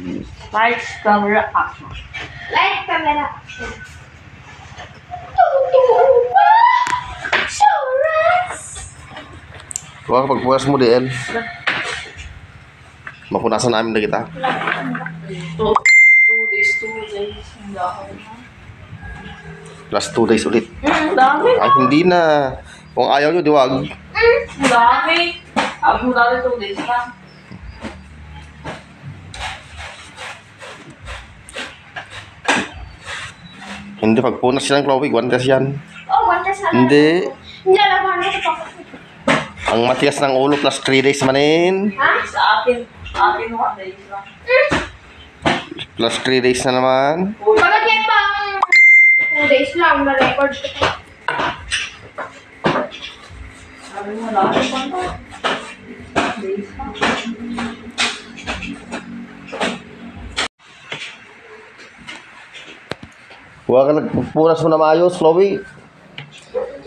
Lights, camera, action. Light, camera, action. Huwag pagpunas mo din. Mapunasan namin na kita. 2 days. Hindi ako na. Last 2 days ulit. Dami. Ay, hindi na. Kung ayaw nyo, diwag. Dami. Ako dati 2 days lang. Hindi, pagpunas silang Chloe, guantes yan. Oh, wantas na. Hindi. Nilalaban mo ito pa. Ang matigas ng ulo plus 3 days manin. Ha? Sa akin 1 days lang. Plus 3 days na naman. Bakit yan pang 2 days lang na-record ko? Sabi mo lahat pa to. Days lang. Huwag ka nagpunas mo na maayos, Chloe.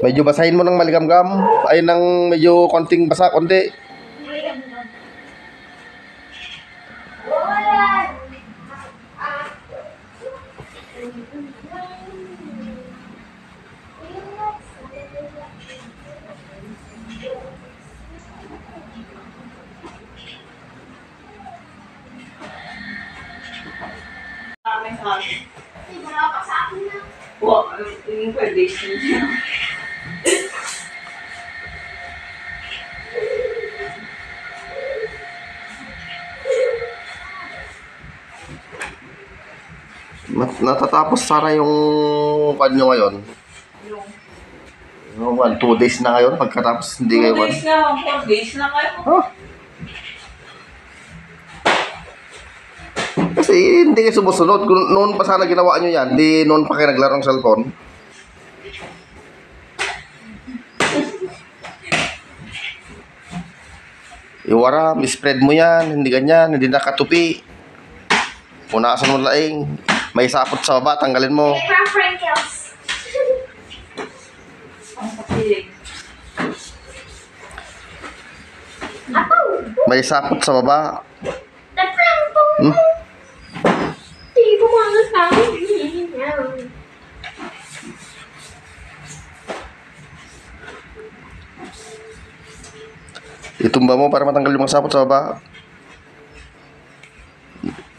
Medyo basahin mo ng maligamgam. Ay, ng medyo konting basa, konti. Dami sa akin. Wala pa sa akin na. Wow, tingin ko days din siya. Natatapos sana yung kanyo ngayon. Yung 2 days na ngayon. Pagkatapos hindi 2 kayo days na, 4 days na kayo. Huh? Kasi hindi kayo sumusunod. Kung noon pa sana ginawa nyo yan, di noon pa kayo naglaro ng cellphone. Iwaram, spread mo yan, hindi ganyan, hindi nakatupi. Punasan mo laing. May sapot sa baba, tanggalin mo. Prank Frankels. Ang kapilig. Ako! May sapot sa baba. Na-prank po! Hmm? Di pumangas na ako. Itumba mo para matanggal yung mga sapot sa baba.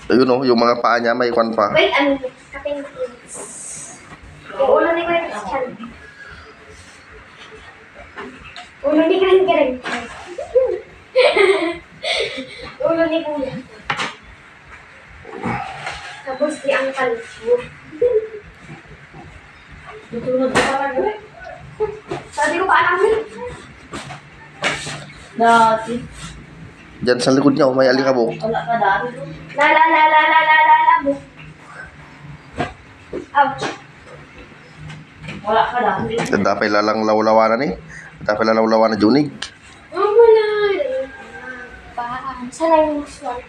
Ayun o, yung mga paa niya may kwan pa. Wait, ano yun? Kaping kids. Yung ulo ni Kuya Christian. Ulo ni Karen. Ulo ni Kuya. Tapos di ang kalbo. Tutulog ka talaga eh. Sabi ko pa alam mo. Dati. Diyan sa likod niya, may alikabok. Wala ka dati doon. La mo. Ouch. Wala ka dati. Dapat lalang lawlawanan eh. Dapat lalawlawanan junig. Oh, wala. Saan na yung next one?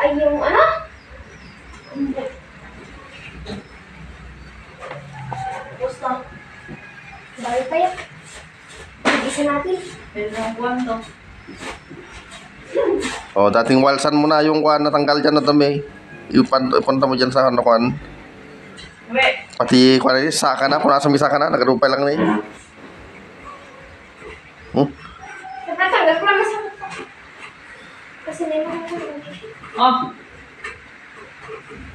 Ay, yung ano? Basta. Dahil pa yan. Isa natin. Pwede ng kwento. O, dating walsan mo na yung kwan natanggal dyan na dami. Yung punta mo dyan sa ano kwan. Wait. Pati kwan eh, saka na. Punasan mo yung saka na. Nagarupay lang na eh. Napatanggal ko lang masakit pa. Kasi na yung Oh.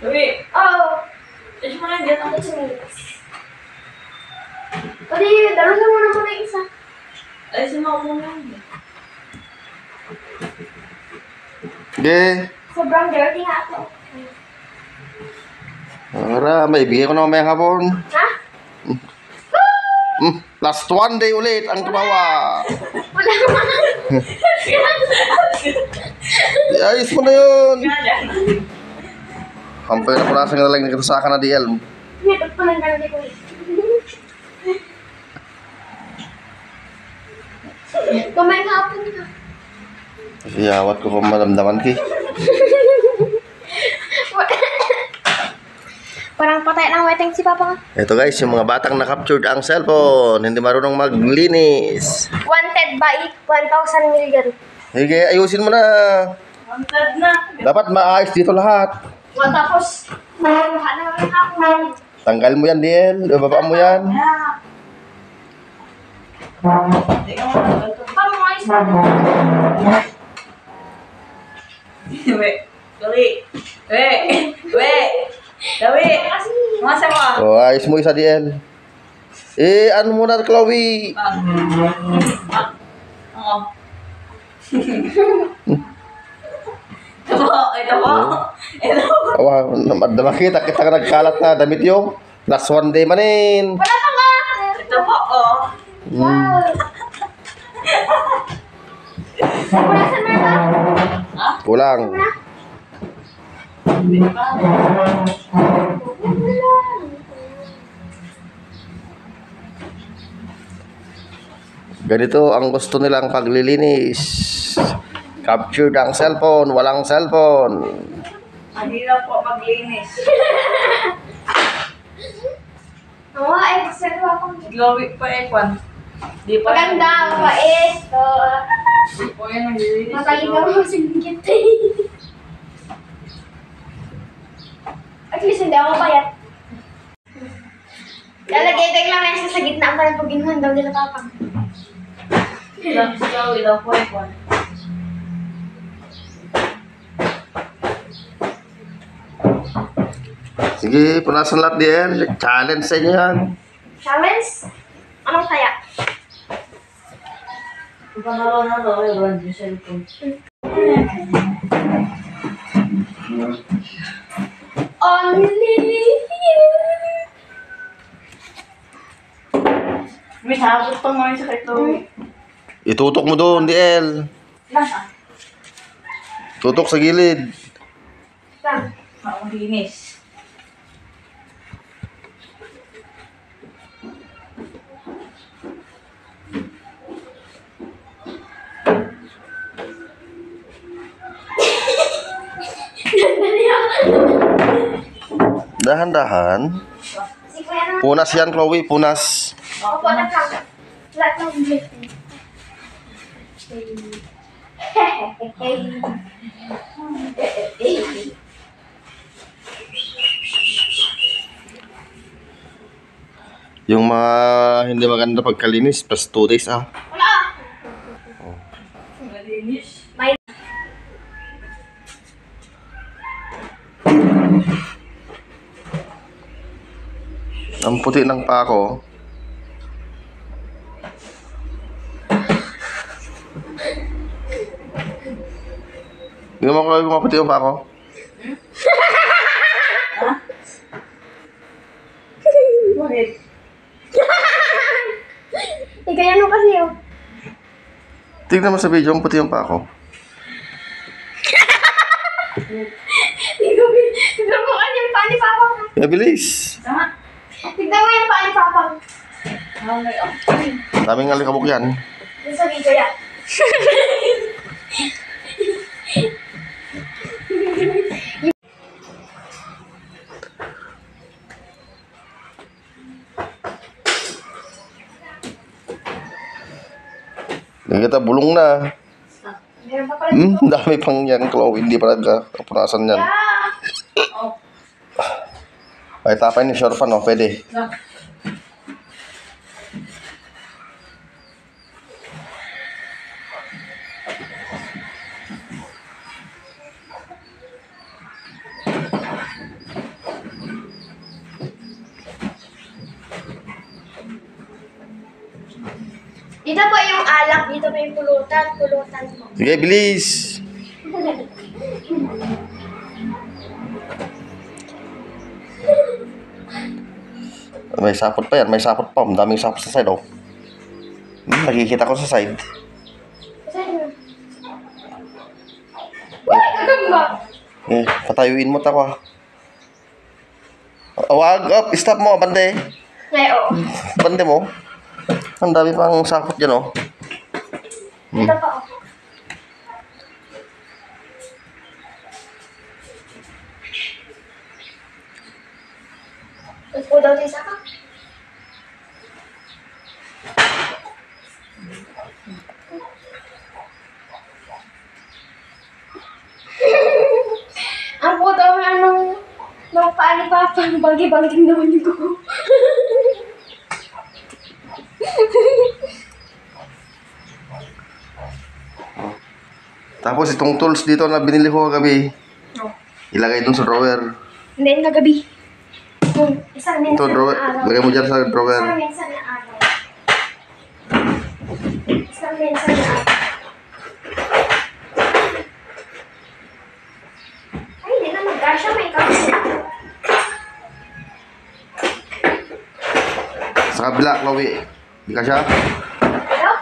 Wait. oh, Is mo na dyan ako sa milis. Pwede, dalusan mo naman na isa. Ay, sino ako muna. Okay. Sobrang dirty nga ito. Ara, may bigay ko na mamayang hapon. Ha? Last 1 day ulit ang tumawa. Wala naman. Ayos mo na yun. Ganyan. Hampay na punasan ka na lang nagkasaka na DL. Nipag pa lang ganun ko. Kumain nga ako nito. Siyawat ko kung maramdaman ki. Parang patay ng weteng si Papa nga. Ito guys, yung mga batang na-captured ang cellphone. Hindi marunong maglinis. Wanted by 1,000 million. Sige, ayusin mo na. Ang sad na. Dapat maayos dito lahat. O, tapos, makuha na lang ako. Tanggal mo yan, Diel. Ibaba mo yan. Hindi ka mo. Paano nga isa? Dali. Dali. Kasi, Masa mo ah. O, ayos mo isa, Diel. Ano muna, Chloe? Oo. Ito po. Awa, nakita kita ka nagkalat na damit yung last one day manin. wala pa nga. Ito po, oh. Punasan mo na. Kulang. Ganito ang gusto nilang paglilinis. Captured ang cellphone, walang cellphone. Hindi na po maglinis. Oo, ay, serva ko. Glowy pa Ekwan. Di pa. Maganda, mabait. Di po yan naglilinis. Mataligaw mo sinigit. At least hindi ako payat. Lalagay tayo lang nasa sa gitna para pag ginuhan daw nila papang. Glowy daw po Ekwan. Sige, punasan lahat Diel. Challenge sa inyo yan. Challenge? Anong kaya? Panalo na daw ay run yung cellphone. Only you. May sabot pang mga sa kay Chloe. Itutok mo doon, Diel. Nasa? Tutok sa gilid. Lang. Maulinis. Dahan-dahan. Si Kuya naman. Punas yan, Chloe. Punas. Opo, nakang. Lahat ng blessing. Yung mga hindi maganda pagkalinis, plus 2 days ah. Wala. Malinis. May Ang puti ng pako. Hindi mo kayo maputi yung pako? Bakit? Ikaw ano kasi yun? Tignan mo sa video, ang puti yung pako. Tignan mo kasi yung paa ni Papa. Kaya bilis. Tama. Tignan mo yung paa ni Papa. Okay. Daming alikabok yan. Yung sa video yan. Hindi kita bulong na. Meron pa pala. Ang dami pang yan, Chloe. Hindi pa nagkapunasan yan. Yeah. Oh. Ay, tapay ni Shorpan, no? Pwede. Na. Dito po yung alak, dito po yung pulutan po. Sige, bilis. May sapot pa yan. May sapot pa. Ang daming sapot sa side, oh. Nakikita ko sa side. Saan yun? Uy, gagamba! Patayuin mo tawa. Wag up. Stop mo, bande. Ay, oo. Bande mo. Ang dami pang sapot dyan, oh. Dito pa ako. Tapos po daw tayo sa ka. Parang banggi-bangking naman yung kuko. Tapos itong tools dito na binili ko kagabi, ilagay dun sa drawer. Hindi, kagabi. Isang minsan Ito, drawer. na araw. Lagay mo dyan sa drawer. Isang minsan na araw. Isang minsan na araw. Ay, hindi na mag-gasya. May kasi. Sa kabila, Chloe. Di ka siya? Hello?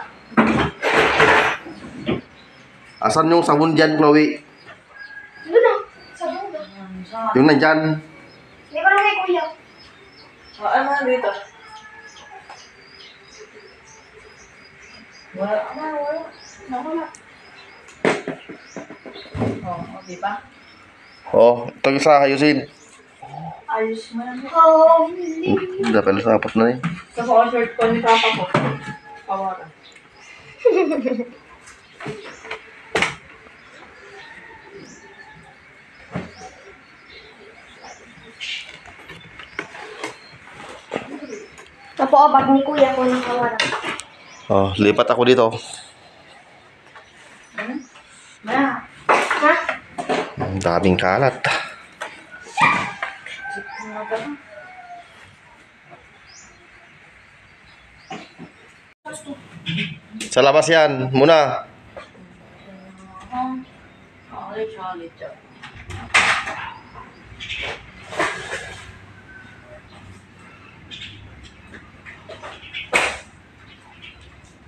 Asan yung sabon dyan, Chloe? Doon na. Sa buga. Yung nandyan. Hindi ko lang kay kuya. Ano dito? Wala. Wala. Oo, di ba? Oh, ito yung isa, ayusin. Ayos mo na. Oh, hindi. Hindi, pala sa apat na eh. Sa shirt ko ni Papa ko. Kawaran. Tapo bag ni kuya ko ng kawaran. Oh, lipat ako dito. Na. Ha? Ang daming kalat. Sa labas yan, muna. Chocolate.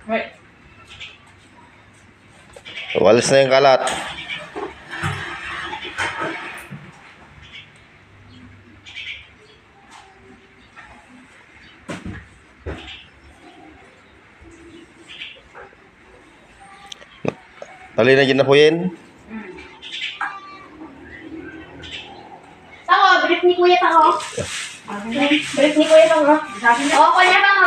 Right. Walis na yung kalat. Dali na dyan na po yan. Tako, brief ni kuya tako. Brief ni kuya tako. Oo, kuya tako.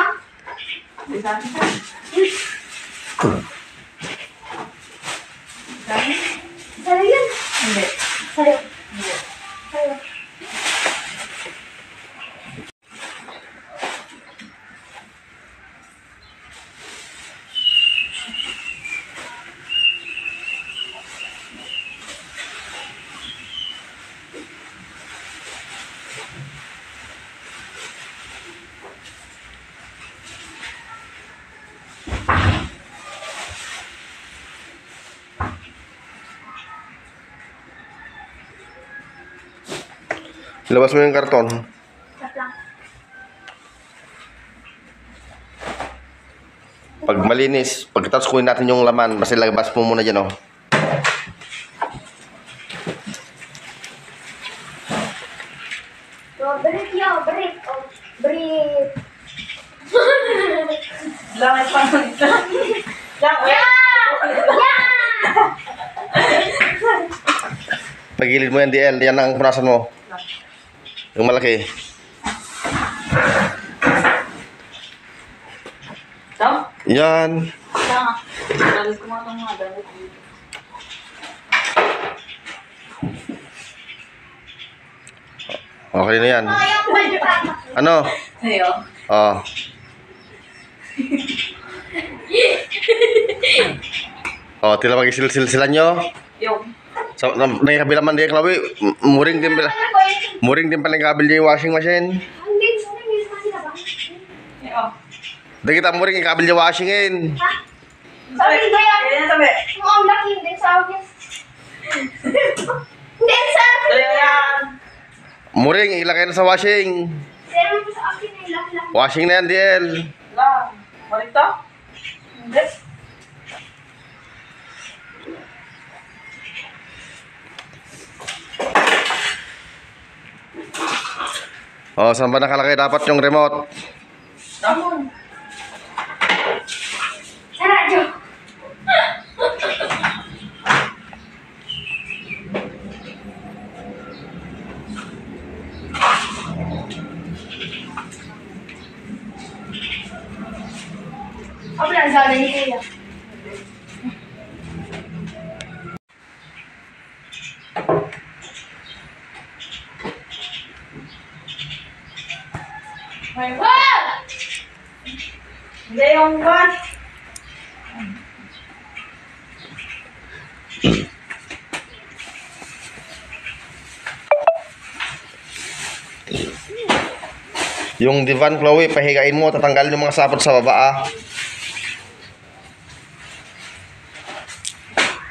Sa'yo yun. Hindi. Sa'yo. Sa'yo. Labas mo yung karton. Stop lang. Pag malinis, pagkatapos kunin natin yung laman, basta labas mo muna dyan, oh. So, brief yo, brief. Oh, brief. Langit pa nito. Yeah! Yeah! Pagilid mo yan, DL. Yan ang punasan mo. Yung malaki. Ito? Yan. Tama. Dalit ko mga itong mga dalit dito. Okay na yan. Ayaw ko yung tama. Ano? Ayo. Oh. Oh, tila magisil-silsilan nyo. Yung. So, nakikabila man din, Chloe. Muring din pala. Muring din pala yung kabil niya yung washing machine. Hindi, sorry, may sila ba? Ayo. Dahil kita muring yung kabil niya washingin. Ha? Sabi ko yan. Ayan sabi. Mukhang laki, hindi sa akin. Hindi sa akin. Ayan yan. Muring, ilagay na sa washing. Pero mo sa akin ay laki-laki. Washing na yan, DL. Lang. Marito? Hindi. Oh, saan ba nakalagay dapat yung remote? Tamon. Radyo. Ako lang sana ni Kuya. May Wow! Hindi yung what? Yung divan, Chloe, pahigain mo, tatanggalin yung mga sapot sa baba, ah.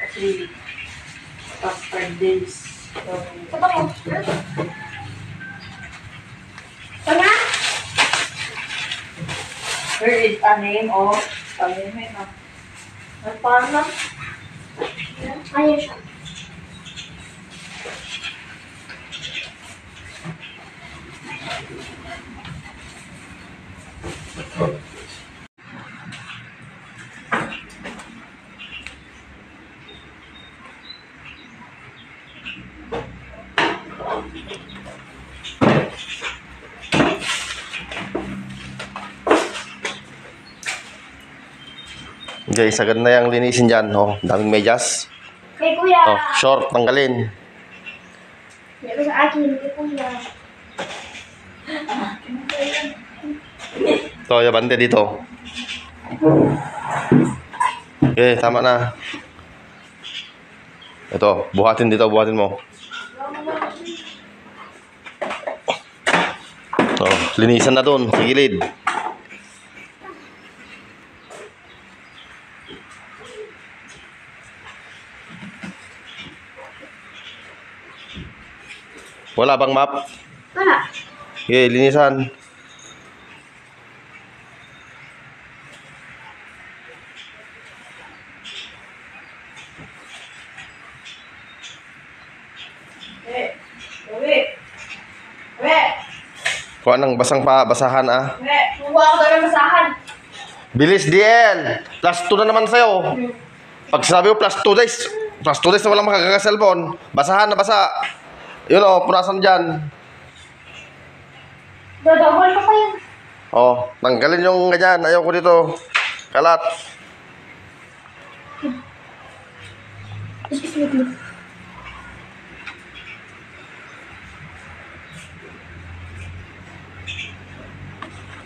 Kasi after days. Ito mo. Ito na? There is a name of Palimin. Paano? Ayun siya. Guys, agad na yung linisin dyan. Oh, daming medyas. Kay kuya. Oh, short, tanggalin. Ito sa akin. Kay kuya. Ito, yung bante dito. Okay, tama na. Ito, buhatin dito, buhatin mo. Oh, linisan na dun, sa gilid. Wala bang map? Wala. Okay, linisan. Uwi. Uwi. Kuha ng basang pa, basahan ah. Uwi. Kuha ako daw ng basahan. Bilis, DL! Plus 2 na naman sa'yo. Pag sinabi mo plus 2 days, na walang makakaselfon, basahan na basa. Yun o, punasan dyan. Dadawal ka pa yan. Oh, tanggalin yung ganyan. Ayaw ko dito. Kalat. Excuse me.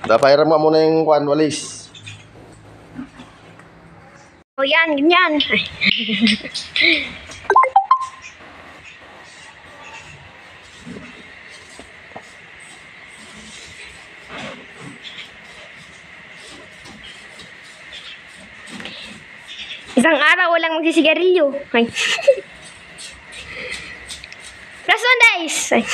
Dapairam mo muna yung kwan, walis. O yan, ganyan. Isang araw walang magsisigarilyo. Ay. Last one, guys. Ay.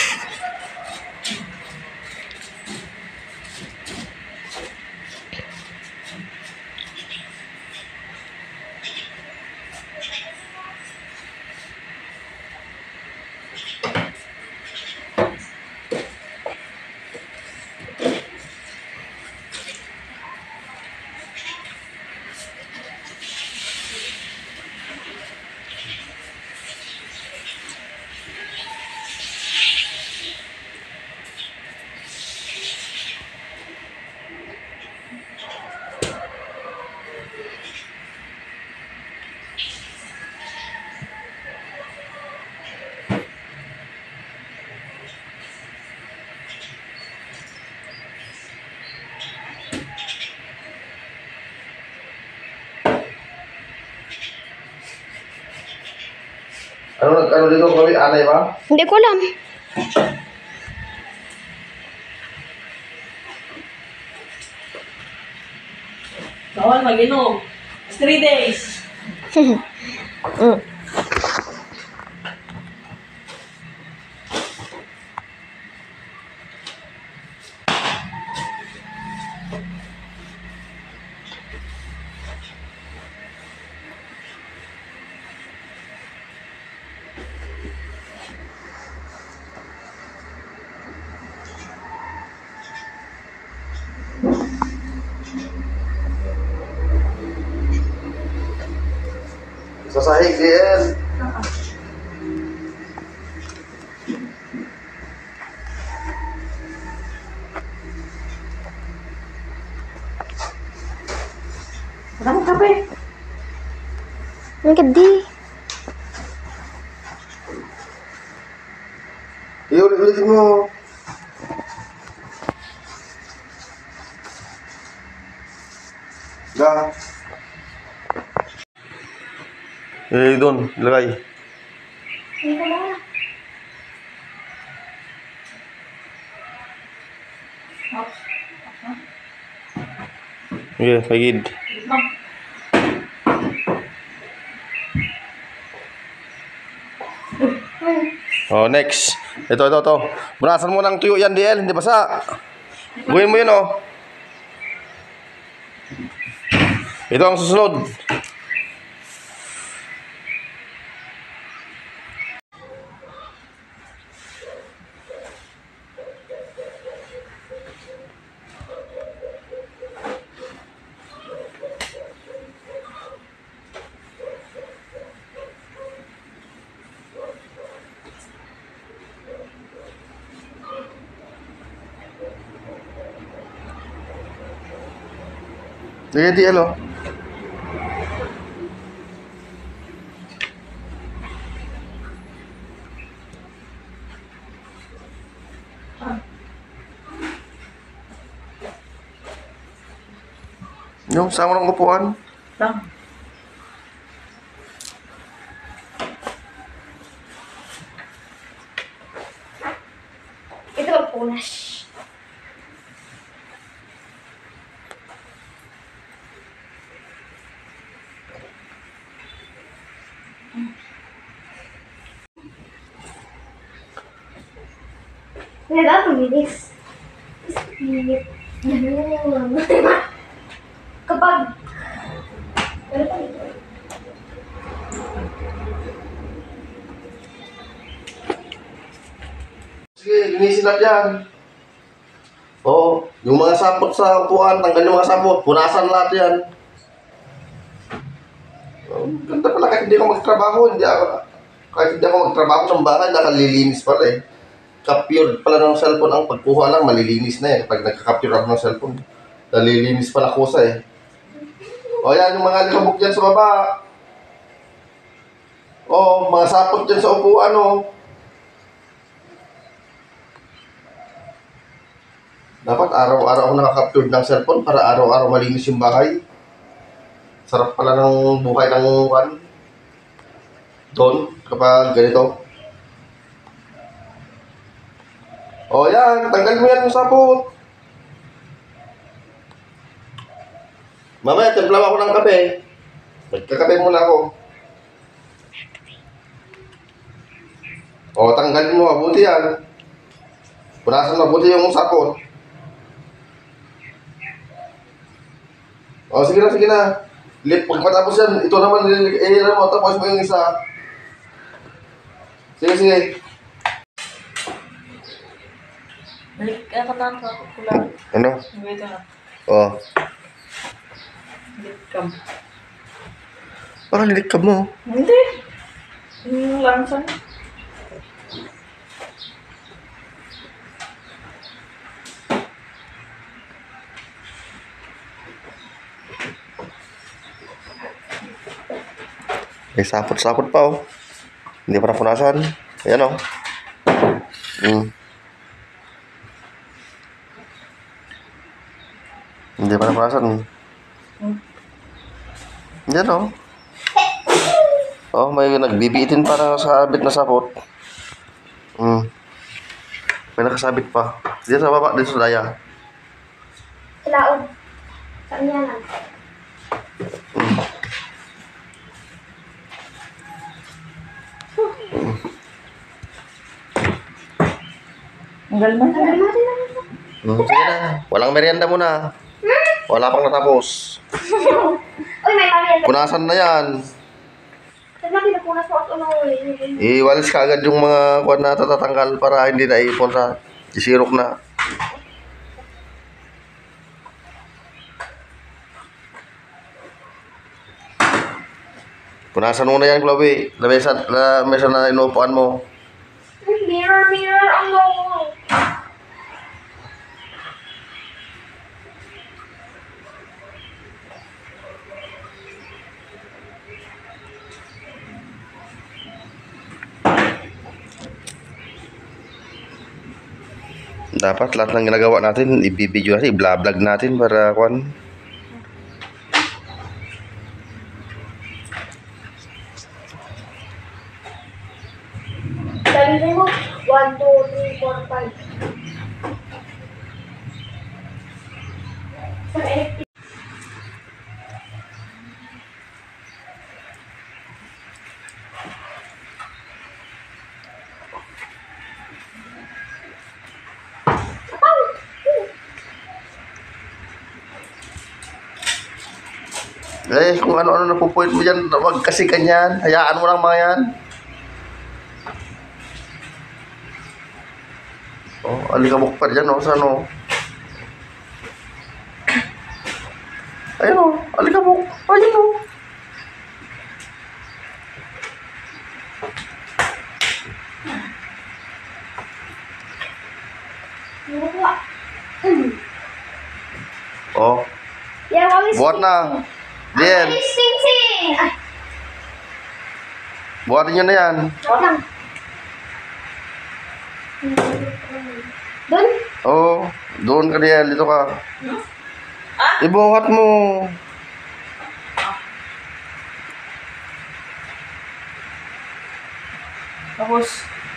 Ano dito, Chloe? Anay ba? Hindi ko alam. Bawal mag-inom. 3 days. Sa sahig, DL. Wala mo kape. Ang gadi. Iulit-ulitin mo. Ga. Doon, ilagay. Hindi ko na. Sige, pagid. Ma'am. Oh, next. Ito. Bunasan mo ng tuyo yan, DL. Hindi basa. Gawin mo yun, oh. Ito ang susunod. Sige, DL, oh. Yung sama ng upuan. Lang. Ito ang punas. Hindi dapat mabilis. Minit. Kapag... Pero pa dito. Sige, linisin natin yan. Oo, yung mga sapot sa upuan, tanggal yung mga sapot, punasan lahat yan. Oh, ganda pala kahit hindi ako magtrabaho, kahit hindi ako magtrabaho sa bahay, nakalilinis pala eh. Captured pala ng cellphone, ang pagkuha lang, malilinis na eh. Pag nagka-capture ako ng cellphone, nalilinis pala kusa eh. O yan, yung mga likabok dyan sa baba. O, mga sapot dyan sa upuan o. Dapat araw-araw ako nakaka-capture ng cellphone para araw-araw malinis yung bahay. Sarap pala ng buhay ng doon kapag ganito. O yan, tanggal mo yan yung sapot. Mamaya, timpla ako ng kape. Magkakape muna ako. O, tanggalin mo, mabuti yan. Punasan mabuti yung sapot. O, sige na. Pag matapos yan, ito naman, mo, tapos mo yung isa. Sige. Balik ka na ako kulang. Ano? Wait na. O. Likam. Parang lilikab mo. Hindi. Yung lansan. May sapot-sapot pa oh. Hindi pa napunasan. Ayan oh. Hindi pa napunasan. Yan oh. Oh, may nagbibitin para sa sabit na sapot. May nakasabit pa. Dito sa baba, dito sa daya. Ilaon. Saan yan lang? Tanggal mo Tanggal na. natin lang ito. Sige na. Walang merienda muna. Wala pang natapos. Uy, may pamilya. Punasan na yan. Saan natin napunas mo at unoy? Iwalis ka agad yung mga kuwan na tatatanggal para hindi na ipon sa isirok na. Punasan mo na yan, Chloe. Lamesa na inuupuan mo. Mirror, ang wall. Dapat lahat ng ginagawa natin, i-video natin, i-vlog natin para kuwan. 1, 2, 3, 4, 5. Sa electric. Eh, kung ano-ano napupuwit mo dyan, wag kasi ganyan. Hayaan mo lang mga yan. Oh, alikabok pa dyan, oh. Saan, oh? Ayun, oh. Alikabok. Ayun, oh. Oh, Yeah, walis. buhat na. Diyan. Walis sing-sing. Ay, Buhatin nyo na yan. wait lang. Doon? Oh, doon ka diyan. Dito ka. Ibuhat mo. Tapos,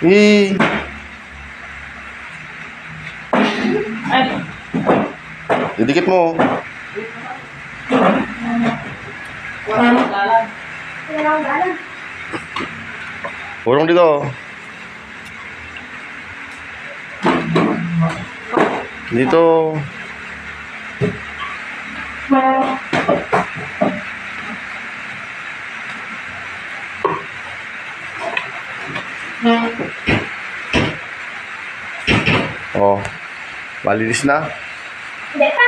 Eh, ay, didikit mo. wala nang lalan. Wala akong galang. Urong dito. Dito. Oh, malinis na. Hindi pa.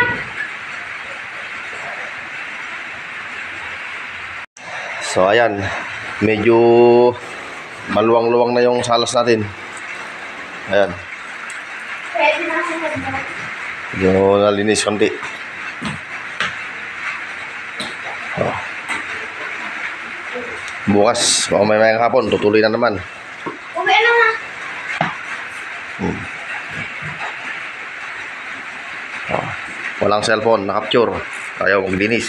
So, ayan. Medyo maluwang-luwang na yung salas natin. Ayan. Pwede na sa hagdan. Medyo nalinis konti. Oh. Bukas, mamaya hapon, tutuloy na naman. Uwi na nga. Walang cellphone, na-capture. Ayaw maglinis.